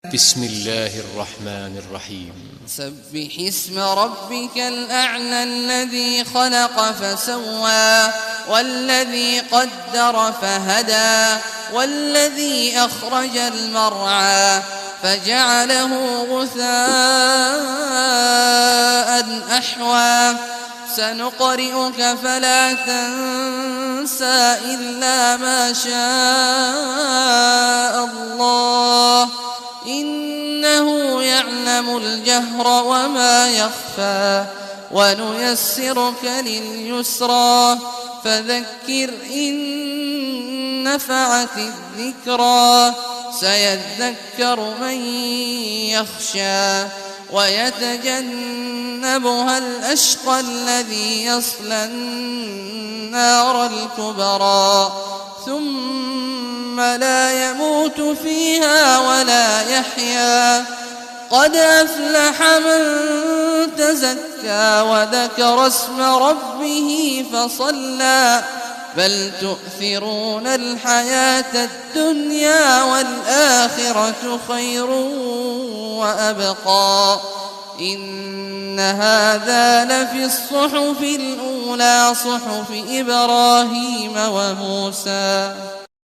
بسم الله الرحمن الرحيم. سبح اسم ربك الأعلى الذي خلق فسوى والذي قدر فهدى والذي أخرج المرعى فجعله غثاء أحوى سنقرئك فلا تنسى إلا ما شاء الله إنه يعلم الجهر وما يخفى ونيسرك لليسرى فذكر إن نفعت الذكرى سيذكر من يخشى ويتجنبها الأشقى الذي يصلى النار الكبرى ثم لا يموت فيها ولا يحيا قد أفلح من تزكى وذكر اسم ربه فصلى بل تؤثرون الحياة الدنيا والآخرة خير وأبقى إن هذا لفي الصحف الأولى صحف إبراهيم وموسى